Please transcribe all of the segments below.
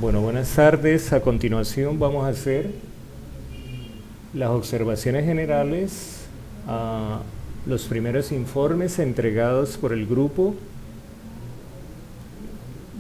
Bueno, buenas tardes. A continuación vamos a hacer las observaciones generales a los primeros informes entregados por el grupo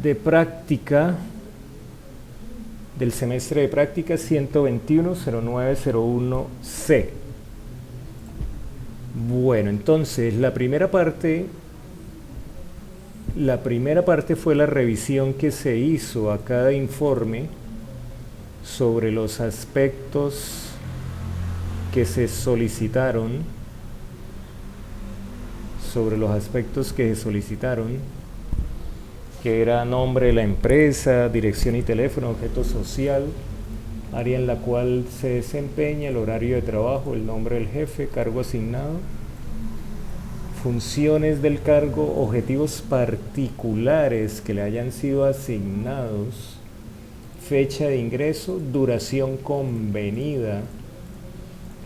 de práctica del semestre de práctica 121-0901C. Bueno, entonces la primera parte fue la revisión que se hizo a cada informe sobre los aspectos que se solicitaron, que era nombre de la empresa, dirección y teléfono, objeto social, área en la cual se desempeña, el horario de trabajo, el nombre del jefe, cargo asignado, funciones del cargo, objetivos particulares que le hayan sido asignados, fecha de ingreso, duración convenida,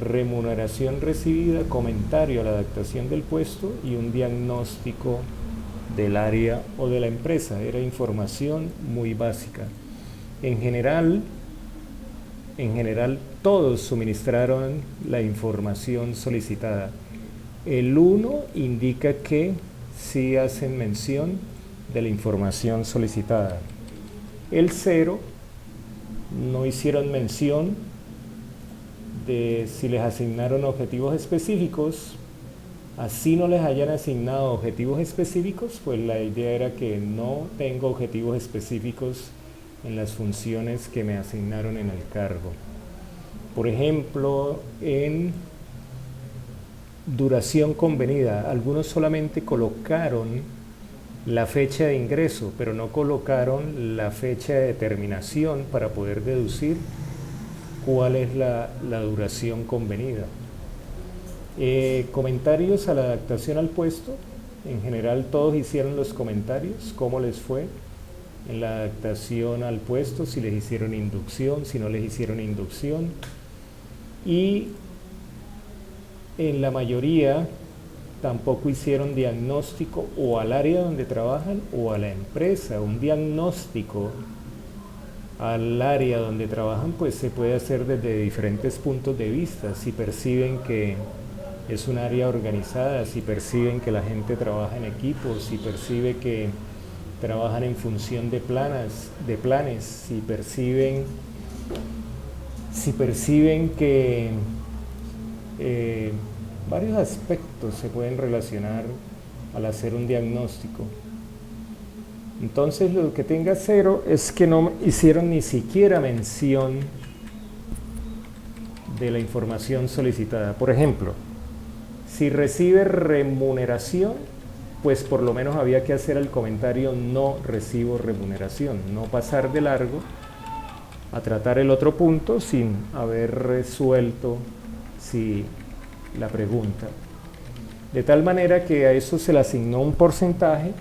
remuneración recibida, comentario a la adaptación del puesto y un diagnóstico del área o de la empresa. Era información muy básica. En general todos suministraron la información solicitada. El 1 indica que sí hacen mención de la información solicitada. El 0 no hicieron mención de si les asignaron objetivos específicos. Así no les hayan asignado objetivos específicos, pues la idea era que no tengo objetivos específicos en las funciones que me asignaron en el cargo. Por ejemplo, en duración convenida, algunos solamente colocaron la fecha de ingreso, pero no colocaron la fecha de terminación para poder deducir cuál es la duración convenida. Comentarios a la adaptación al puesto. En general todos hicieron los comentarios, cómo les fue en la adaptación al puesto, si les hicieron inducción, si no les hicieron inducción. Y en la mayoría tampoco hicieron diagnóstico o al área donde trabajan o a la empresa. Un diagnóstico al área donde trabajan pues se puede hacer desde diferentes puntos de vista. Si perciben que es un área organizada, si perciben que la gente trabaja en equipo, si percibe que trabajan en función de planes, si perciben que varios aspectos se pueden relacionar al hacer un diagnóstico. Entonces lo que tenga 0 es que no hicieron ni siquiera mención de la información solicitada. Por ejemplo, si recibe remuneración, pues por lo menos había que hacer el comentario no recibo remuneración, no pasar de largo a tratar el otro punto sin haber resuelto la pregunta. De tal manera que a eso se le asignó un porcentaje,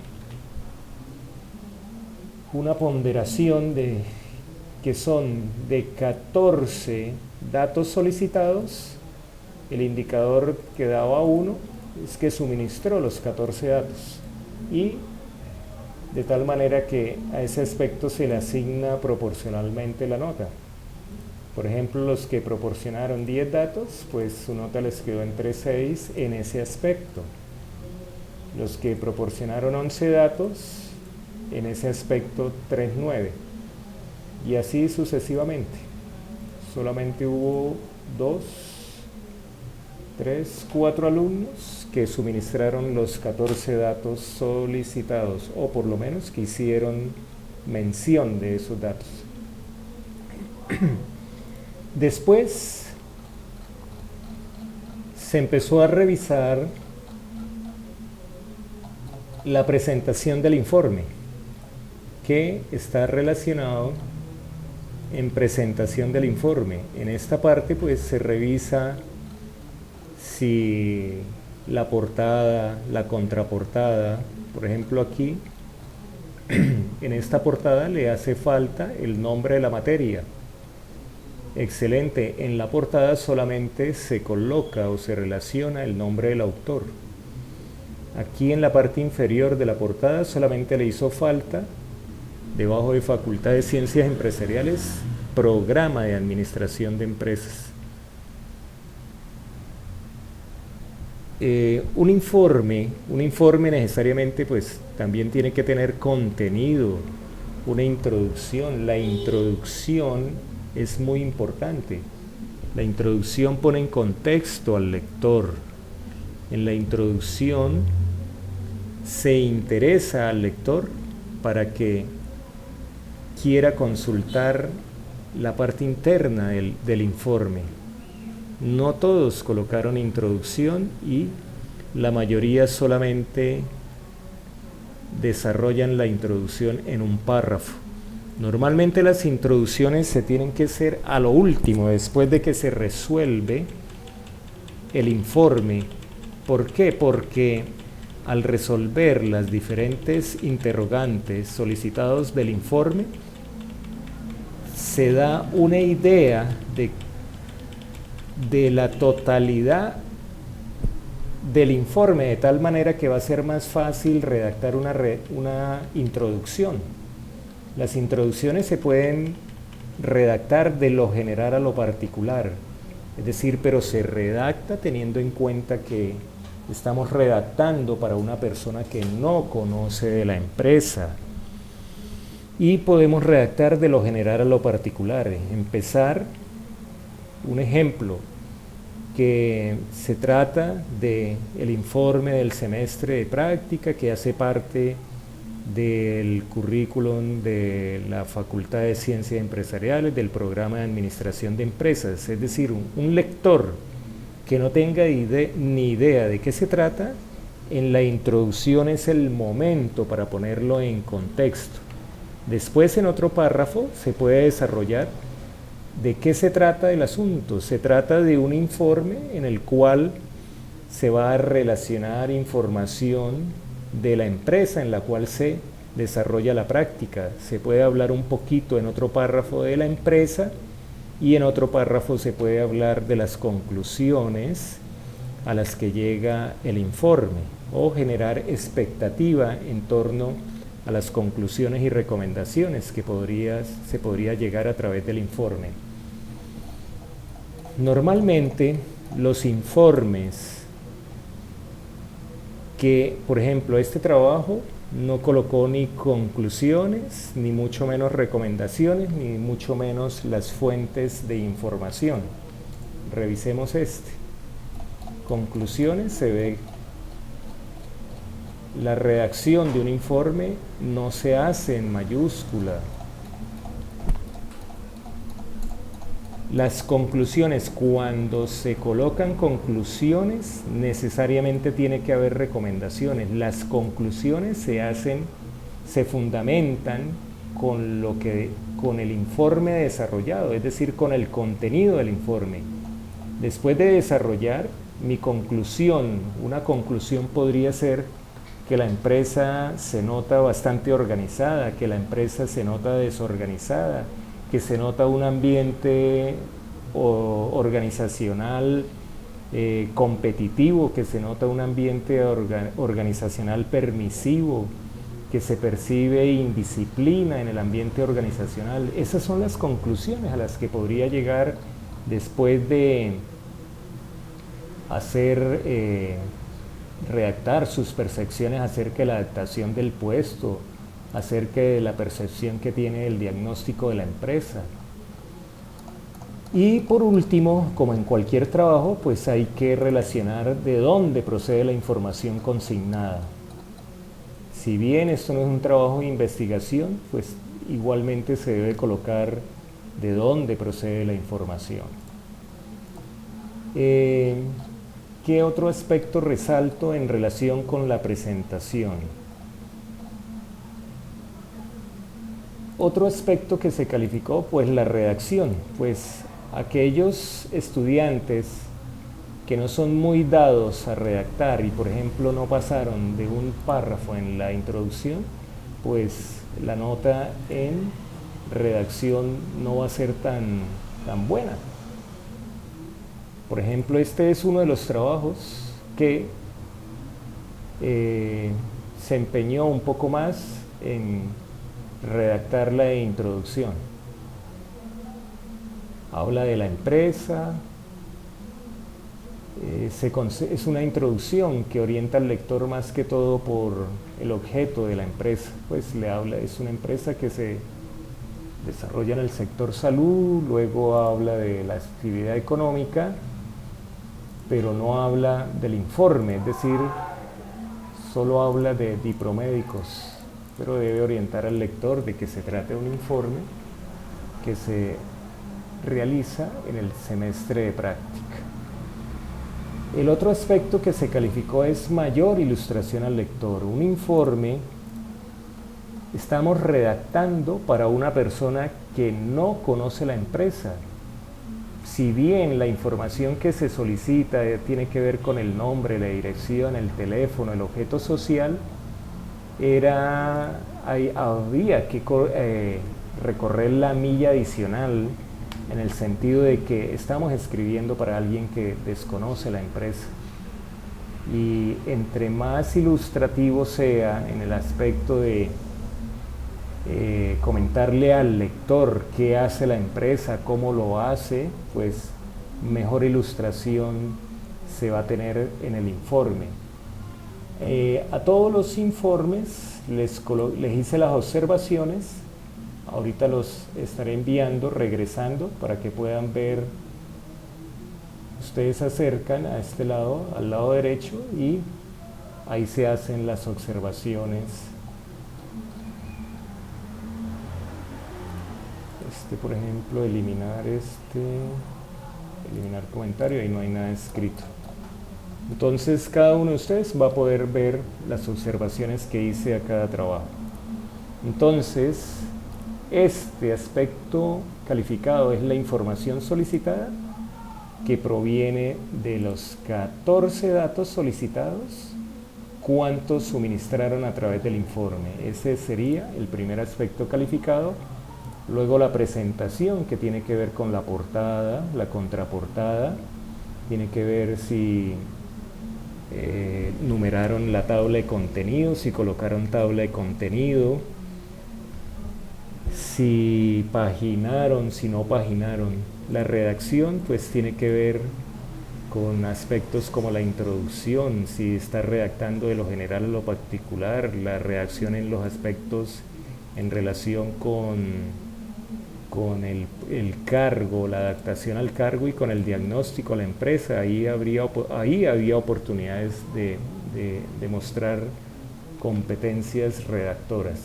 una ponderación que son de 14 datos solicitados. El indicador que daba 1 es que suministró los 14 datos y de tal manera que a ese aspecto se le asigna proporcionalmente la nota. Por ejemplo, los que proporcionaron 10 datos, pues su nota les quedó entre 6 en ese aspecto. Los que proporcionaron 11 datos, en ese aspecto 3,9. Y así sucesivamente. Solamente hubo 4 alumnos que suministraron los 14 datos solicitados, o por lo menos que hicieron mención de esos datos. Después se empezó a revisar la presentación del informe, que está relacionado en presentación del informe. En esta parte pues se revisa si la portada, la contraportada, por ejemplo aquí, en esta portada le hace falta el nombre de la materia. Excelente, en la portada solamente se coloca o se relaciona el nombre del autor. Aquí en la parte inferior de la portada solamente le hizo falta debajo de Facultad de Ciencias Empresariales, Programa de Administración de Empresas. Un informe necesariamente pues también tiene que tener contenido, una introducción. La introducción es muy importante. La introducción pone en contexto al lector. En la introducción se interesa al lector para que quiera consultar la parte interna del informe. No todos colocaron introducción y la mayoría solamente desarrollan la introducción en un párrafo. Normalmente las introducciones se tienen que hacer a lo último, después de que se resuelve el informe. ¿Por qué? Porque al resolver las diferentes interrogantes solicitados del informe, se da una idea de la totalidad del informe, de tal manera que va a ser más fácil redactar una introducción. Las introducciones se pueden redactar de lo general a lo particular, es decir, pero se redacta teniendo en cuenta que estamos redactando para una persona que no conoce de la empresa. Y podemos redactar de lo general a lo particular, empezar. Un ejemplo, que se trata del informe del semestre de práctica que hace parte del currículum de la Facultad de Ciencias Empresariales, del programa de Administración de Empresas. Es decir, un lector que no tenga ni idea de qué se trata, en la introducción es el momento para ponerlo en contexto. Después, en otro párrafo, se puede desarrollar de qué se trata el asunto. Se trata de un informe en el cual se va a relacionar información de la empresa en la cual se desarrolla la práctica. Se puede hablar un poquito en otro párrafo de la empresa y en otro párrafo se puede hablar de las conclusiones a las que llega el informe o generar expectativa en torno a las conclusiones y recomendaciones que se podría llegar a través del informe. Normalmente los informes que, por ejemplo, este trabajo no colocó ni conclusiones, ni mucho menos recomendaciones, ni mucho menos las fuentes de información. Revisemos este. Conclusiones, se ve la redacción de un informe no se hace en mayúscula. Las conclusiones, cuando se colocan conclusiones, necesariamente tiene que haber recomendaciones. Las conclusiones se fundamentan con el informe desarrollado, es decir, con el contenido del informe. Después de desarrollar mi conclusión, una conclusión podría ser que la empresa se nota bastante organizada, que la empresa se nota desorganizada, que se nota un ambiente organizacional competitivo, que se nota un ambiente organizacional permisivo, que se percibe indisciplina en el ambiente organizacional. Esas son las conclusiones a las que podría llegar después de redactar sus percepciones acerca de la adaptación del puesto, acerca de la percepción que tiene el diagnóstico de la empresa. Y por último, como en cualquier trabajo, pues hay que relacionar de dónde procede la información consignada. Si bien esto no es un trabajo de investigación, pues igualmente se debe colocar de dónde procede la información. ¿Qué otro aspecto resalto en relación con la presentación? Otro aspecto que se calificó, pues la redacción. Pues aquellos estudiantes que no son muy dados a redactar y por ejemplo no pasaron de un párrafo en la introducción, pues la nota en redacción no va a ser tan buena. Por ejemplo, este es uno de los trabajos que se empeñó un poco más en redactar la introducción. Habla de la empresa, es una introducción que orienta al lector más que todo por el objeto de la empresa. Pues le habla, es una empresa que se desarrolla en el sector salud, luego habla de la actividad económica, pero no habla del informe, es decir, solo habla de dipromédicos, pero debe orientar al lector de que se trata de un informe que se realiza en el semestre de práctica. El otro aspecto que se calificó es mayor ilustración al lector. Un informe estamos redactando para una persona que no conoce la empresa. Si bien la información que se solicita tiene que ver con el nombre, la dirección, el teléfono, el objeto social, había que recorrer la milla adicional en el sentido de que estamos escribiendo para alguien que desconoce la empresa. Y entre más ilustrativo sea en el aspecto de comentarle al lector qué hace la empresa, cómo lo hace, pues mejor ilustración se va a tener en el informe. A todos los informes les hice las observaciones. Ahorita los estaré enviando, regresando, para que puedan ver. Ustedes se acercan a este lado, al lado derecho, y ahí se hacen las observaciones. Por ejemplo, eliminar comentario, ahí no hay nada escrito. Entonces cada uno de ustedes va a poder ver las observaciones que hice a cada trabajo. Entonces, este aspecto calificado es la información solicitada, que proviene de los 14 datos solicitados, cuántos suministraron a través del informe. Ese sería el primer aspecto calificado. Luego la presentación, que tiene que ver con la portada, la contraportada, tiene que ver si numeraron la tabla de contenido, si colocaron tabla de contenido, si paginaron, si no paginaron. La redacción pues tiene que ver con aspectos como la introducción, si está redactando de lo general a lo particular, la redacción en los aspectos en relación con el cargo, la adaptación al cargo y con el diagnóstico a la empresa. Ahí había oportunidades de mostrar competencias redactoras.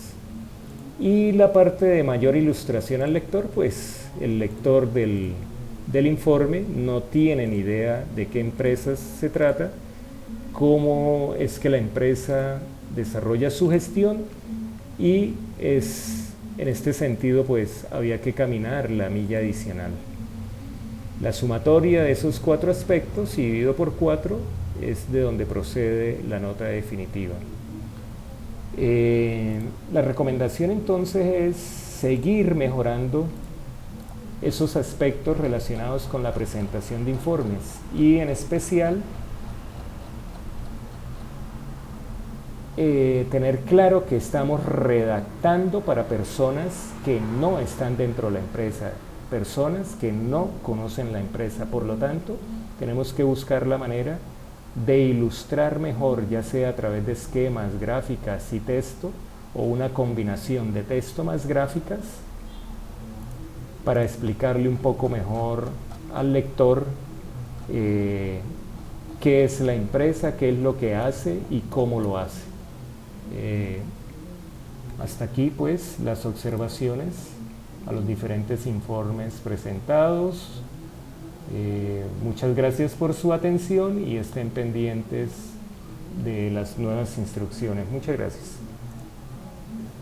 Y la parte de mayor ilustración al lector, pues el lector del informe no tiene ni idea de qué empresas se trata, cómo es que la empresa desarrolla su gestión, y en este sentido pues había que caminar la milla adicional. La sumatoria de esos 4 aspectos y dividido por 4 es de donde procede la nota definitiva. La recomendación entonces es seguir mejorando esos aspectos relacionados con la presentación de informes, y en especial tener claro que estamos redactando para personas que no están dentro de la empresa, personas que no conocen la empresa. Por lo tanto, tenemos que buscar la manera de ilustrar mejor, ya sea a través de esquemas, gráficas y texto, o una combinación de texto más gráficas, para explicarle un poco mejor al lector qué es la empresa, qué es lo que hace y cómo lo hace. Hasta aquí pues las observaciones a los diferentes informes presentados. Muchas gracias por su atención y estén pendientes de las nuevas instrucciones. Muchas gracias.